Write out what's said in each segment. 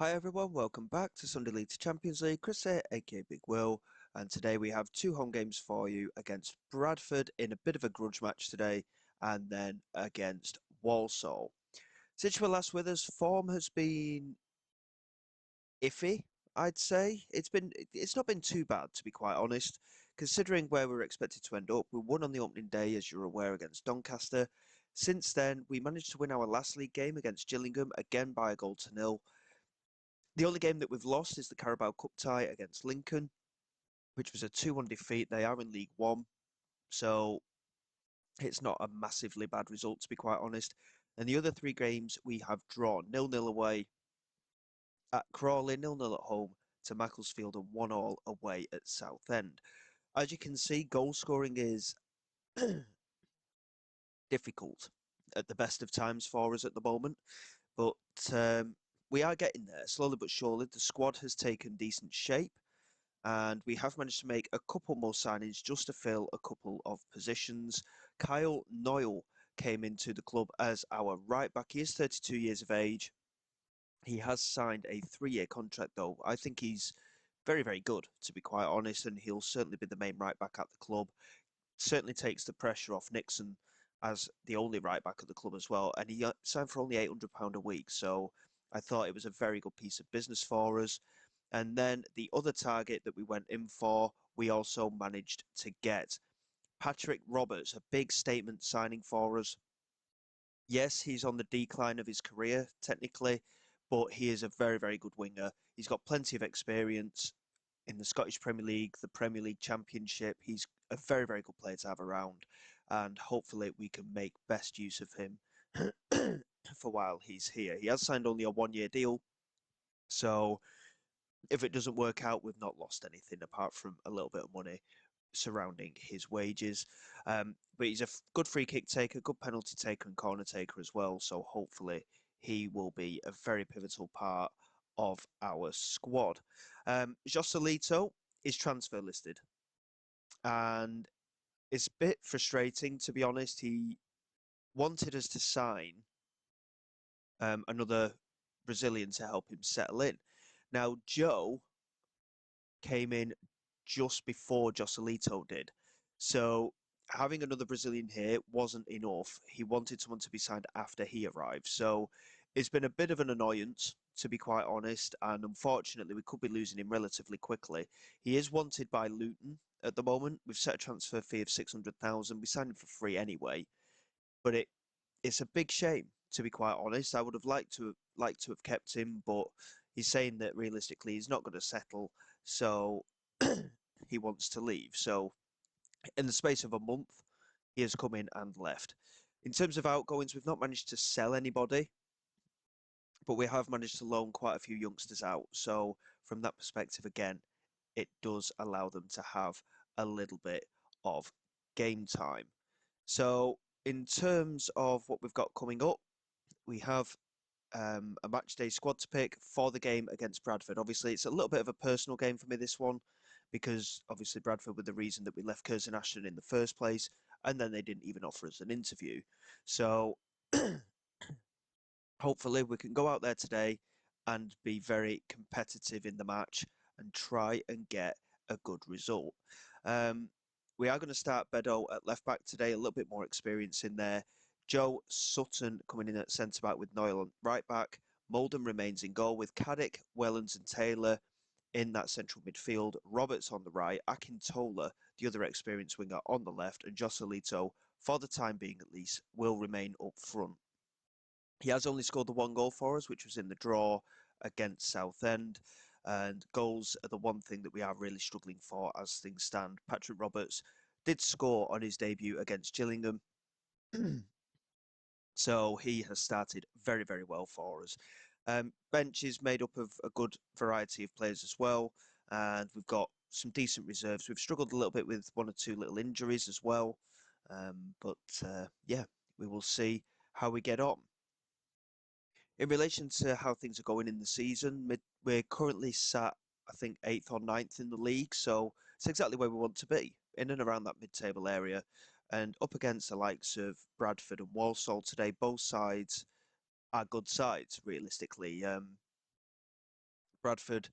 Hi everyone, welcome back to Sunday League to Champions League. Chris here, aka Big Will, and today we have two home games for you against Bradford in a bit of a grudge match today, and then against Walsall. Since you were last with us, form has been iffy, I'd say. It's not been too bad, to be quite honest, considering where we were expected to end up. We won on the opening day, as you're aware, against Doncaster. Since then, we managed to win our last league game against Gillingham, again by a goal to nil. The only game that we've lost is the Carabao Cup tie against Lincoln, which was a 2-1 defeat. They are in League One, so it's not a massively bad result, to be quite honest. And the other three games we have drawn 0-0 away at Crawley, 0-0 at home to Macclesfield, and 1-1 away at Southend. As you can see, goal scoring is difficult at the best of times for us at the moment, but we are getting there slowly but surely. The squad has taken decent shape, and we have managed to make a couple more signings just to fill a couple of positions. Kyle Noyle came into the club as our right back. He is 32 years of age. He has signed a 3-year contract, though. I think he's very, very good, to be quite honest, and he'll certainly be the main right back at the club. Certainly takes the pressure off Nixon as the only right back at the club as well. And he signed for only £800 a week, so I thought it was a very good piece of business for us. And then the other target that we went in for, we also managed to get. Patrick Roberts, a big statement signing for us. Yes, he's on the decline of his career, technically, but he is a very, very good winger. He's got plenty of experience in the Scottish Premier League, the Premier League Championship. He's a very, very good player to have around, and hopefully we can make best use of him for while he's here. He has signed only a 1-year deal, so if it doesn't work out, we've not lost anything apart from a little bit of money surrounding his wages. But he's a good free kick taker, good penalty taker, and corner taker as well. So hopefully he will be a very pivotal part of our squad. Joselito is transfer listed, and it's a bit frustrating, to be honest. He wanted us to sign another Brazilian to help him settle in. Now, Joe came in just before Joselito did. So having another Brazilian here wasn't enough. He wanted someone to be signed after he arrived. So it's been a bit of an annoyance, to be quite honest. And unfortunately, we could be losing him relatively quickly. He is wanted by Luton at the moment. We've set a transfer fee of 600,000. We signed him for free anyway. But it's a big shame, to be quite honest. I would have liked to have kept him, but he's saying that realistically he's not going to settle, so he wants to leave. So in the space of a month, he has come in and left. In terms of outgoings, we've not managed to sell anybody, but we have managed to loan quite a few youngsters out. So from that perspective, again, it does allow them to have a little bit of game time. So in terms of what we've got coming up, we have a match day squad to pick for the game against Bradford. Obviously, it's a little bit of a personal game for me, this one, because obviously Bradford were the reason that we left Curzon in the first place, and then they didn't even offer us an interview. So hopefully we can go out there today and be very competitive in the match and try and get a good result. Um, we are going to start Bedo at left back today, a little bit more experience in there. Joe Sutton coming in at centre back with Noyle on right back. Molden remains in goal with Caddick, Wellens, and Taylor in that central midfield. Roberts on the right, Akintola, the other experienced winger, on the left, and Joselito, for the time being at least, will remain up front. He has only scored the one goal for us, which was in the draw against Southend. And goals are the one thing that we are really struggling for as things stand. Patrick Roberts did score on his debut against Gillingham. So he has started very, very well for us. Bench is made up of a good variety of players as well. And we've got some decent reserves. We've struggled a little bit with one or two little injuries as well. But yeah, we will see how we get on. In relation to how things are going in the season, we're currently sat, I think, 8th or 9th in the league. So it's exactly where we want to be, in and around that mid-table area. And up against the likes of Bradford and Walsall today, both sides are good sides, realistically. Bradford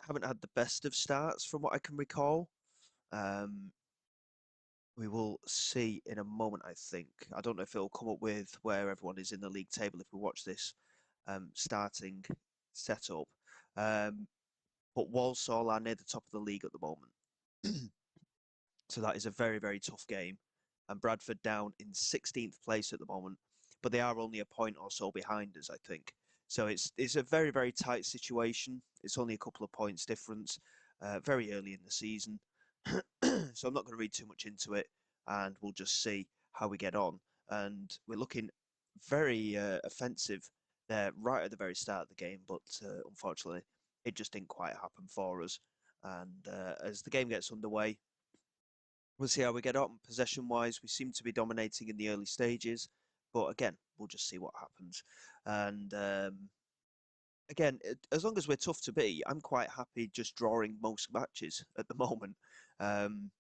haven't had the best of starts from what I can recall. Um, we will see in a moment, I think. I don't know if it'll come up with where everyone is in the league table if we watch this starting setup. Um, but Walsall are near the top of the league at the moment. So that is a very, very tough game. And Bradford down in 16th place at the moment, but they are only a point or so behind us, I think. So it's a very, very tight situation. It's only a couple of points difference, very early in the season. So I'm not going to read too much into it, and we'll just see how we get on. And we're looking very offensive there right at the very start of the game, but unfortunately, it just didn't quite happen for us. And as the game gets underway, we'll see how we get on. Possession-wise, we seem to be dominating in the early stages, but again, we'll just see what happens. And again, as long as we're tough to beat, I'm quite happy just drawing most matches at the moment. Um,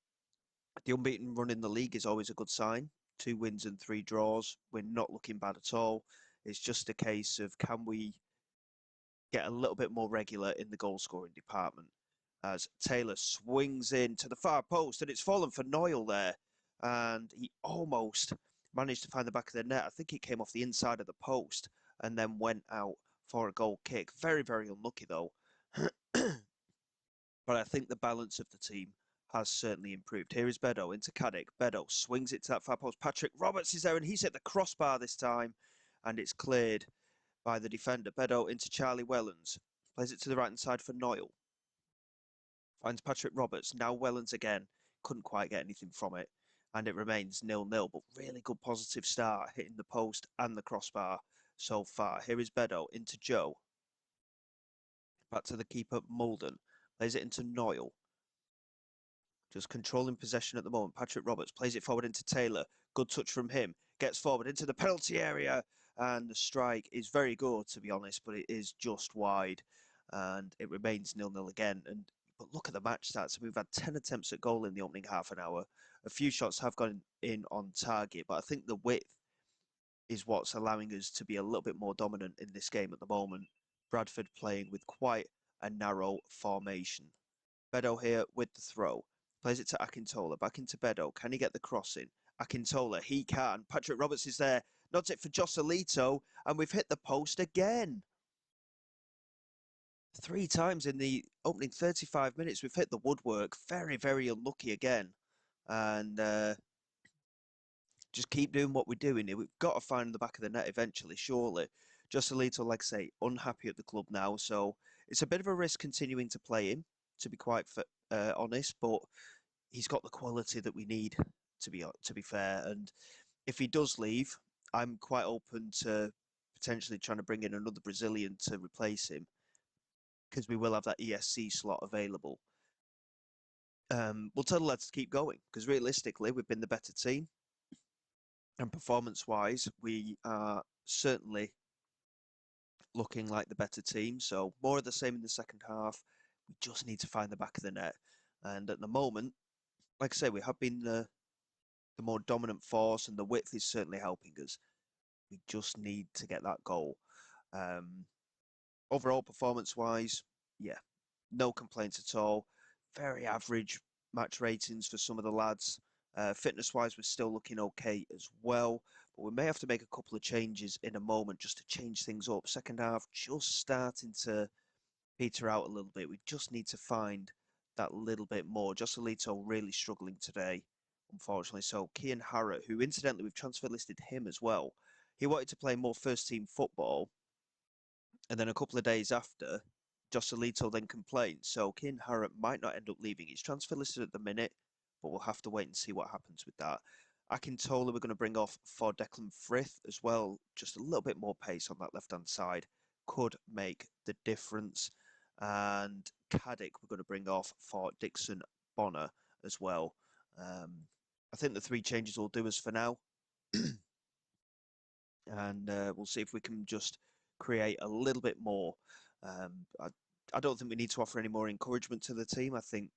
the unbeaten run in the league is always a good sign. 2 wins and 3 draws. We're not looking bad at all. It's just a case of can we get a little bit more regular in the goal scoring department. As Taylor swings in to the far post, and it's fallen for Noyle there. And he almost managed to find the back of the net. I think it came off the inside of the post and then went out for a goal kick. Very, very unlucky though. But I think the balance of the team has certainly improved. Here is Bedo into Caddick. Bedo swings it to that far post. Patrick Roberts is there, and he's hit the crossbar this time, and it's cleared by the defender. Bedo into Charlie Wellens. Plays it to the right-hand side for Noyle. Finds Patrick Roberts. Now Wellens again. Couldn't quite get anything from it. And it remains 0-0. But really good positive start, hitting the post and the crossbar so far. Here is Bedo into Joe. Back to the keeper, Mulden. Plays it into Noyle. Just controlling possession at the moment. Patrick Roberts plays it forward into Taylor. Good touch from him. Gets forward into the penalty area. And the strike is very good, to be honest, but it is just wide. And it remains 0-0 again. But look at the match stats. We've had 10 attempts at goal in the opening half an hour. A few shots have gone in on target, but I think the width is what's allowing us to be a little bit more dominant in this game at the moment. Bradford playing with quite a narrow formation. Bedo here with the throw. Plays it to Akintola. Back into Bedo. Can he get the cross in? Akintola, he can. Patrick Roberts is there. Nods it for Joselito. And we've hit the post again. 3 times in the opening 35 minutes. We've hit the woodwork. Very, very unlucky again. And just keep doing what we're doing. We've got to find the back of the net eventually, surely. Joselito, like I say, unhappy at the club now. So it's a bit of a risk continuing to play him, to be quite honest. But he's got the quality that we need, to be fair. And if he does leave, I'm quite open to potentially trying to bring in another Brazilian to replace him, because we will have that ESC slot available. We'll tell the lads to keep going, because realistically, we've been the better team. And performance-wise, we are certainly looking like the better team. So more of the same in the second half. We just need to find the back of the net. And at the moment, like I say, we have been the more dominant force, and the width is certainly helping us. We just need to get that goal. Overall, performance-wise, yeah, no complaints at all. Very average match ratings for some of the lads. Fitness-wise, we're still looking okay as well. But we may have to make a couple of changes in a moment just to change things up. Second half just starting to peter out a little bit. We just need to find that little bit more. Joselito really struggling today, unfortunately. So Kian Harrott, who incidentally we've transfer listed him as well. He wanted to play more first team football, and then a couple of days after, Joselito then complained. So Kian Harrott might not end up leaving. He's transfer listed at the minute, but we'll have to wait and see what happens with that. Akintola we're going to bring off for Declan Frith as well. Just a little bit more pace on that left-hand side could make the difference. And Caddick we're going to bring off for Dixon Bonner as well. I think the 3 changes will do us for now. And we'll see if we can just create a little bit more. I don't think we need to offer any more encouragement to the team. I think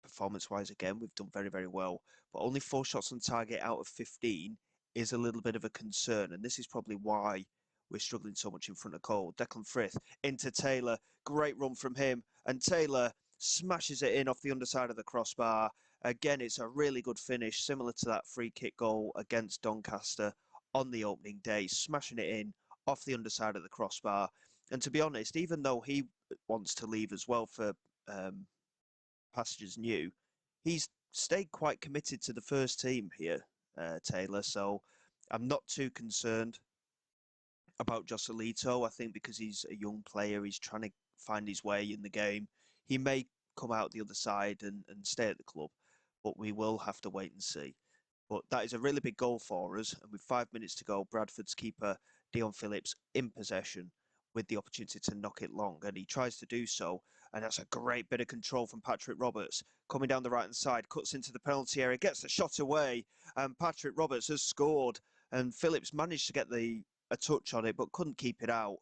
performance-wise, again, we've done very, very well. But only 4 shots on target out of 15 is a little bit of a concern. And this is probably why we're struggling so much in front of goal. Declan Frith into Taylor. Great run from him. And Taylor smashes it in off the underside of the crossbar. Again, it's a really good finish, similar to that free kick goal against Doncaster on the opening day, smashing it in off the underside of the crossbar. And to be honest, even though he wants to leave as well for um, pastures new, he's stayed quite committed to the first team here, Taylor. So I'm not too concerned about Joselito. I think because he's a young player, he's trying to find his way in the game. He may come out the other side and stay at the club, but we will have to wait and see. But that is a really big goal for us. And with 5 minutes to go, Bradford's keeper, Dion Phillips, in possession with the opportunity to knock it long. And he tries to do so. And that's a great bit of control from Patrick Roberts. Coming down the right-hand side, cuts into the penalty area, gets the shot away. And Patrick Roberts has scored. And Phillips managed to get a touch on it, but couldn't keep it out.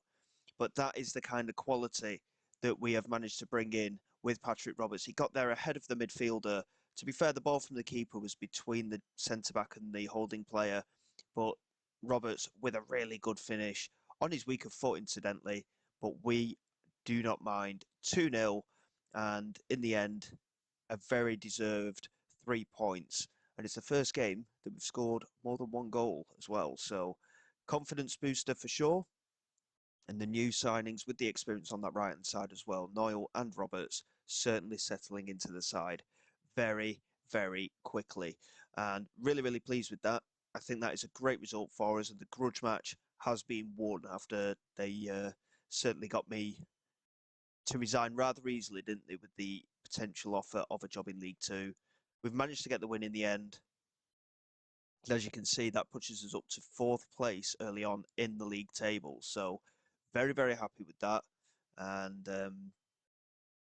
But that is the kind of quality that we have managed to bring in with Patrick Roberts. He got there ahead of the midfielder. To be fair, the ball from the keeper was between the centre-back and the holding player, but Roberts with a really good finish on his weaker foot, incidentally, but we do not mind. 2-0, and in the end, a very deserved 3 points. And it's the first game that we've scored more than one goal as well. So confidence booster for sure. And the new signings with the experience on that right-hand side as well, Noyle and Roberts, certainly settling into the side very, very quickly. And really, really pleased with that. I think that is a great result for us. And the Grudge match has been won after they certainly got me to resign rather easily, didn't they, with the potential offer of a job in League Two. We've managed to get the win in the end. As you can see, that pushes us up to fourth place early on in the league table. So very, very happy with that. And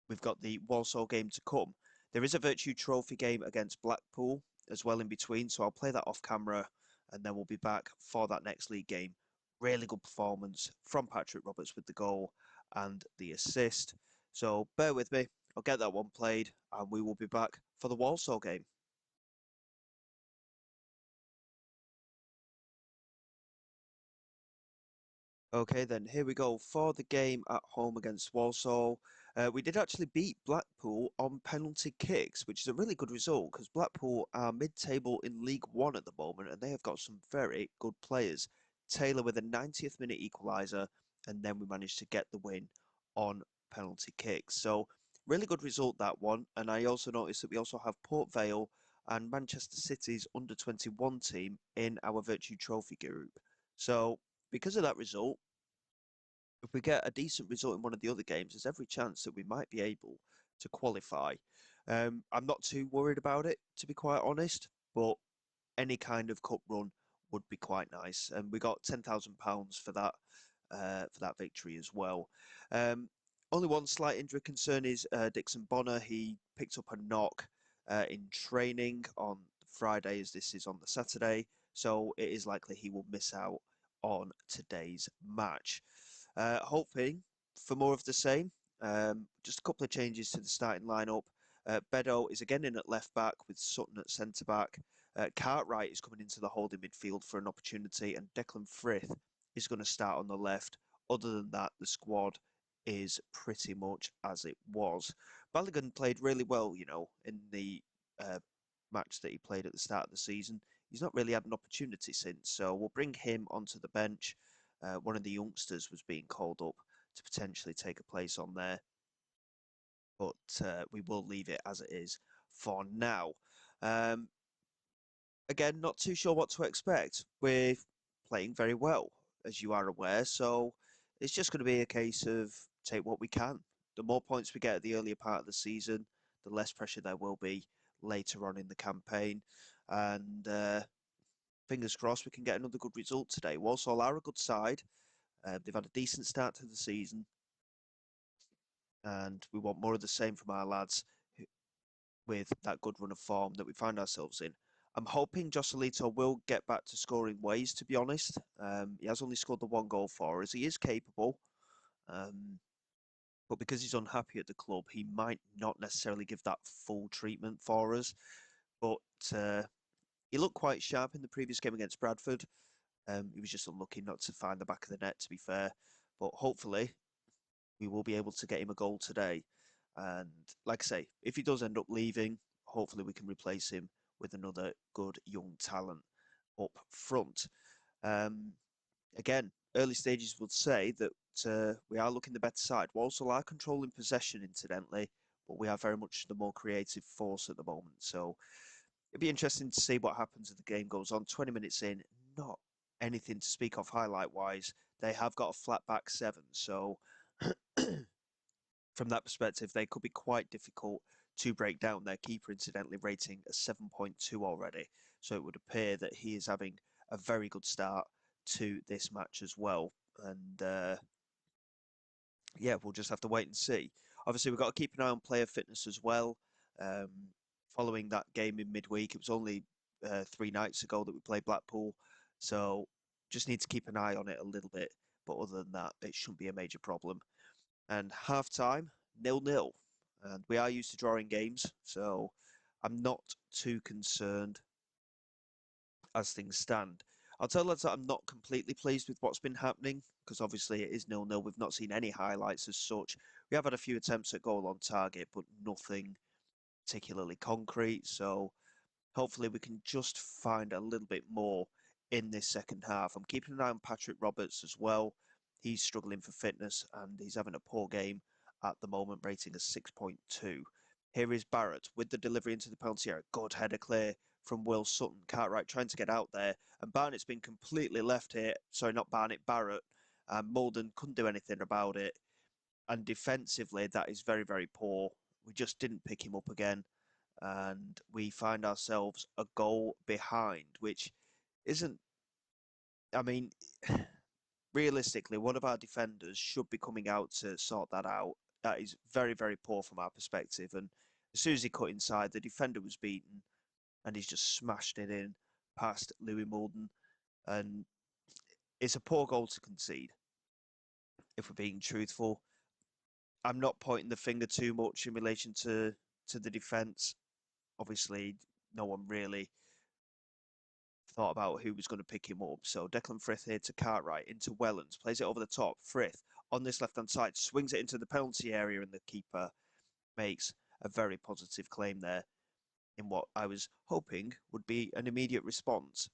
we've got the Walsall game to come. There is a Virtue Trophy game against Blackpool as well in between. So I'll play that off camera and then we'll be back for that next league game. Really good performance from Patrick Roberts with the goal and the assist. So bear with me. I'll get that one played and we will be back for the Walsall game. Okay, then here we go for the game at home against Walsall. We did actually beat Blackpool on penalty kicks, which is a really good result because Blackpool are mid-table in League One at the moment and they have got some very good players. Taylor with a 90th minute equaliser, and then we managed to get the win on penalty kicks. So really good result that one. And I also noticed that we also have Port Vale and Manchester City's under-21 team in our Virtue Trophy group. So because of that result, if we get a decent result in one of the other games, there's every chance that we might be able to qualify. I'm not too worried about it, to be quite honest, but any kind of cup run would be quite nice. And we got £10,000 for that victory as well. Only one slight injury concern is Dixon Bonner. He picked up a knock in training on Friday, as this is on the Saturday. So it is likely he will miss out on today's match. Hoping for more of the same. Just a couple of changes to the starting lineup. Bedo is again in at left back with Sutton at centre back. Cartwright is coming into the holding midfield for an opportunity, and Declan Frith is going to start on the left. Other than that, the squad is pretty much as it was. Balogun played really well, in the match that he played at the start of the season. He's not really had an opportunity since, so we'll bring him onto the bench. One of the youngsters was being called up to potentially take a place on there, but we will leave it as it is for now. Um, Again, not too sure what to expect. We're playing very well, as you are aware, so it's just going to be a case of take what we can. The more points we get at the earlier part of the season, the less pressure there will be later on in the campaign. And fingers crossed we can get another good result today. Walsall are a good side. They've had a decent start to the season, and we want more of the same from our lads with that good run of form that we find ourselves in. I'm hoping Joselito will get back to scoring ways, to be honest. He has only scored the one goal for us. He is capable, but because he's unhappy at the club, he might not necessarily give that full treatment for us. But he looked quite sharp in the previous game against Bradford. He was just unlucky not to find the back of the net, to be fair. But hopefully, we will be able to get him a goal today. And like I say, if he does end up leaving, hopefully we can replace him with another good young talent up front. Um, Again, early stages would say that we are looking the better side. Walsall are controlling possession, incidentally, but we are very much the more creative force at the moment. So it'd be interesting to see what happens as the game goes on. 20 minutes in, not anything to speak of highlight wise. They have got a flat back seven, so from that perspective, they could be quite difficult to break down. Their keeper, incidentally, rating a 7.2 already. So it would appear that he is having a very good start to this match as well. And yeah, we'll just have to wait and see. Obviously, we've got to keep an eye on player fitness as well. Um, Following that game in midweek, it was only 3 nights ago that we played Blackpool. So just need to keep an eye on it a little bit. But other than that, it shouldn't be a major problem. And half time, 0-0. And we are used to drawing games, so I'm not too concerned as things stand. I'll tell lads that I'm not completely pleased with what's been happening, because obviously it is 0-0. We've not seen any highlights as such. We have had a few attempts at goal on target, but nothing particularly concrete. So hopefully we can just find a little bit more in this second half. I'm keeping an eye on Patrick Roberts as well. He's struggling for fitness and he's having a poor game at the moment, rating a 6.2. Here is Barrett with the delivery into the penalty area. Good header clear from Will Sutton. Cartwright trying to get out there. And Barnett's been completely left here. Sorry, not Barnett, Barrett. Mulden couldn't do anything about it. And defensively, that is very, very poor. We just didn't pick him up again and we find ourselves a goal behind, which isn't, I mean, realistically, one of our defenders should be coming out to sort that out. That is very, very poor from our perspective. And as soon as he cut inside, the defender was beaten and he's just smashed it in past Louis Mulden. And it's a poor goal to concede, if we're being truthful. I'm not pointing the finger too much in relation to the defence. Obviously, no one really thought about who was going to pick him up. So Declan Frith here to Cartwright, into Wellens, plays it over the top. Frith on this left-hand side, swings it into the penalty area, and the keeper makes a very positive claim there in what I was hoping would be an immediate response.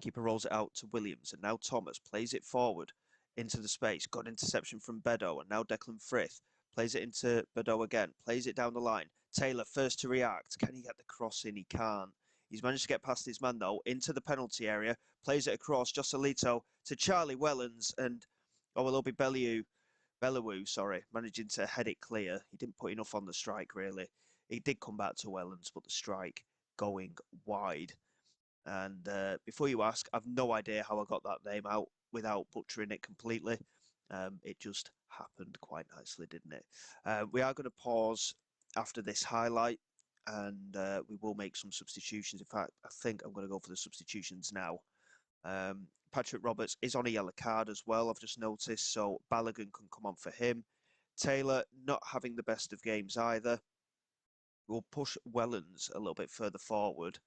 Keeper rolls it out to Williams, and now Thomas plays it forward into the space. Got interception from Bedo, and now Declan Frith plays it into Bedo again, plays it down the line. Taylor first to react. Can he get the cross in? He can't. He's managed to get past his man, though, into the penalty area, plays it across, Joselito to Charlie Wellens, and, oh, well, it'll be Bellewu, sorry, managing to head it clear. He didn't put enough on the strike, really. It did come back to Wellens, but the strike going wide. And before you ask, I've no idea how I got that name out without butchering it completely. It just happened quite nicely, didn't it? We are going to pause after this highlight and we will make some substitutions. In fact, I think I'm going to go for the substitutions now. Patrick Roberts is on a yellow card as well, I've just noticed, so Balogun can come on for him. Taylor not having the best of games either. We'll push Wellens a little bit further forward.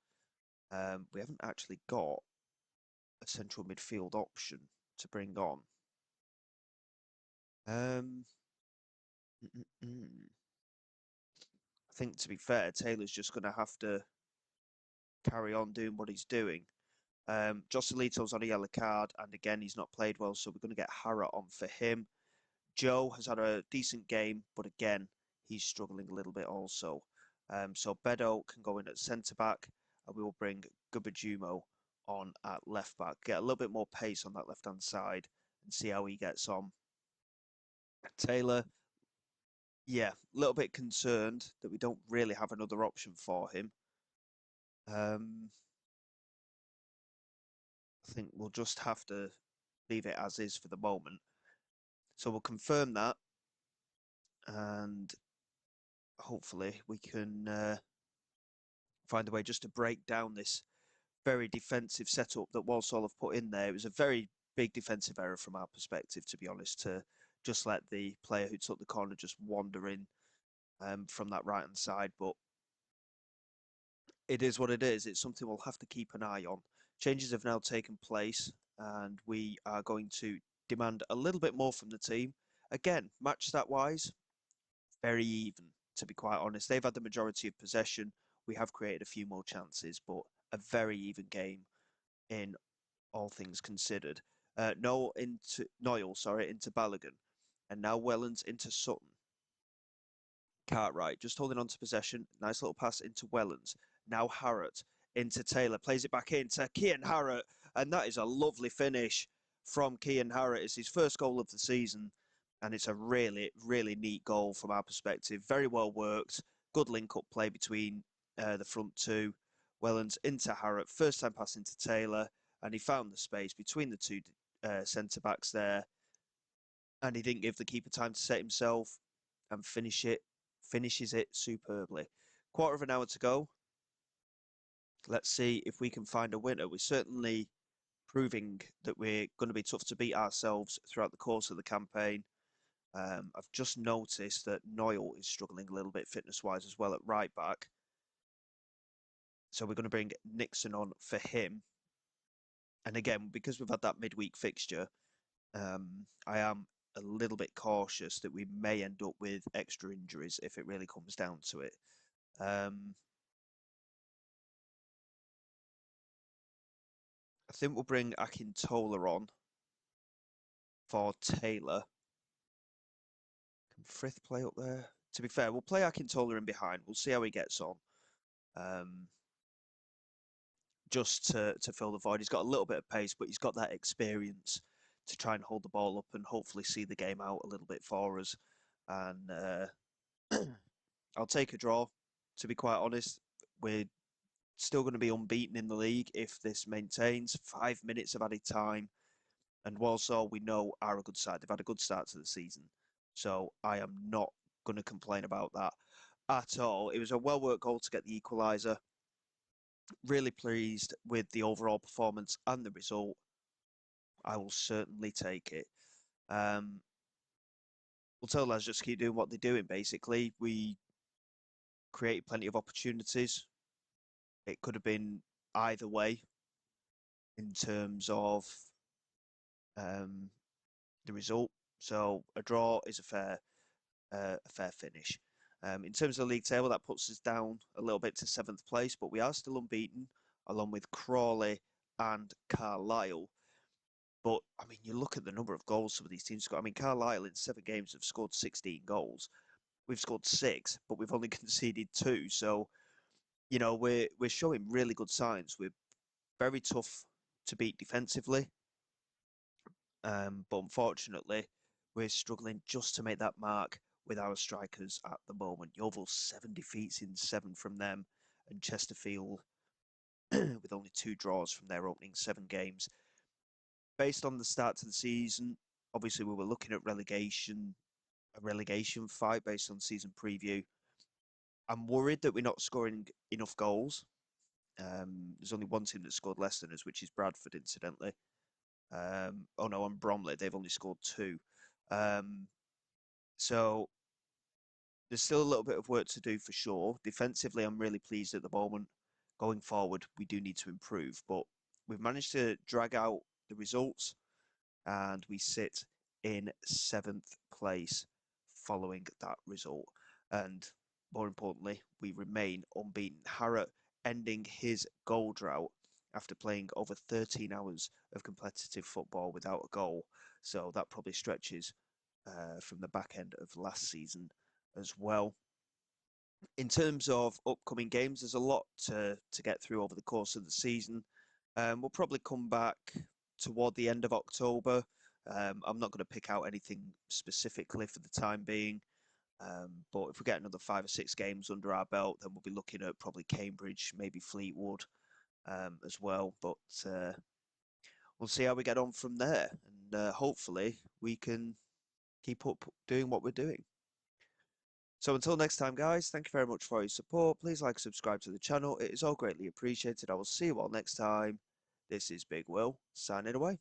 We haven't actually got a central midfield option to bring on. Um, I think, to be fair, Taylor's just going to have to carry on doing what he's doing. Joselito's on a yellow card, and again, he's not played well, so we're going to get Harrah on for him. Joe has had a decent game, but again, he's struggling a little bit also. So Bedo can go in at centre-back, and we will bring Gubajumo on at left-back. Get a little bit more pace on that left-hand side and see how he gets on. Taylor, yeah, a little bit concerned that we don't really have another option for him. I think we'll just have to leave it as is for the moment. So we'll confirm that, and hopefully we can find a way just to break down this very defensive setup that Walsall have put in there. It was a very big defensive error from our perspective, to be honest, to just let the player who took the corner just wander in from that right hand side. But it is what it is. It's something we'll have to keep an eye on Changes have now taken place, and we are going to demand a little bit more from the team. Again, match stat wise, very even, to be quite honest. They've had the majority of possession. We have created a few more chances, but a very even game in all things considered. Noel into Balogun, and now Wellens into Sutton. Cartwright just holding on to possession. Nice little pass into Wellens. Now Harrott into Taylor. Plays it back into Kian Harrott. And that is a lovely finish from Kian Harrott. It's his first goal of the season. And it's a really, really neat goal from our perspective. Very well worked. Good link-up play between the front two. Wellens into Harrott. First time pass into Taylor. And he found the space between the two centre-backs there. And he didn't give the keeper time to set himself and finishes it superbly. Quarter of an hour to go. Let's see if we can find a winner. We're certainly proving that we're going to be tough to beat ourselves throughout the course of the campaign. I've just noticed that Noel is struggling a little bit fitness-wise as well at right back. So we're going to bring Nixon on for him. And again, because we've had that midweek fixture, I am a little bit cautious that we may end up with extra injuries if it really comes down to it. I think we'll bring Akintola on for Taylor. Can Frith play up there? To be fair, we'll play Akintola in behind. We'll see how he gets on. Just to fill the void. He's got a little bit of pace, but he's got that experience to try and hold the ball up and hopefully see the game out a little bit for us. And I'll take a draw, to be quite honest. We're still going to be unbeaten in the league if this maintains. 5 minutes of added time. And Walsall, we know, are a good side. They've had a good start to the season. So I am not going to complain about that at all. It was a well-worked goal to get the equaliser. Really pleased with the overall performance and the result. I will certainly take it. We'll tell lads just keep doing what they're doing, basically. We created plenty of opportunities. It could have been either way in terms of the result. So a draw is a fair finish. In terms of the league table, that puts us down a little bit to 7th place, but we are still unbeaten, along with Crawley and Carlisle. But, I mean, you look at the number of goals some of these teams scored. I mean, Carlisle in 7 games have scored 16 goals. We've scored 6, but we've only conceded 2. So, you know, we're showing really good signs. We're very tough to beat defensively. But unfortunately, we're struggling just to make that mark with our strikers at the moment. Yeovil 7 defeats in 7 from them, and Chesterfield with only 2 draws from their opening 7 games. Based on the start to the season, obviously we were looking at a relegation fight based on season preview. I'm worried that we're not scoring enough goals. There's only one team that scored less than us, which is Bradford, incidentally. Oh no, and Bromley, they've only scored 2. So there's still a little bit of work to do for sure. Defensively, I'm really pleased at the moment. Going forward, we do need to improve, but we've managed to drag out the results, and we sit in 7th place following that result. And more importantly, we remain unbeaten. Harrott ending his goal drought after playing over 13 hours of competitive football without a goal. So that probably stretches from the back end of last season as well. In terms of upcoming games, there's a lot to get through over the course of the season. We'll probably come back toward the end of October. I'm not going to pick out anything specifically for the time being. But if we get another 5 or 6 games under our belt, then we'll be looking at probably Cambridge, maybe Fleetwood as well. But we'll see how we get on from there. And hopefully we can keep up doing what we're doing. So until next time, guys, thank you very much for your support. Please like, subscribe to the channel. It is all greatly appreciated. I will see you all next time. This is Big Will, signing away.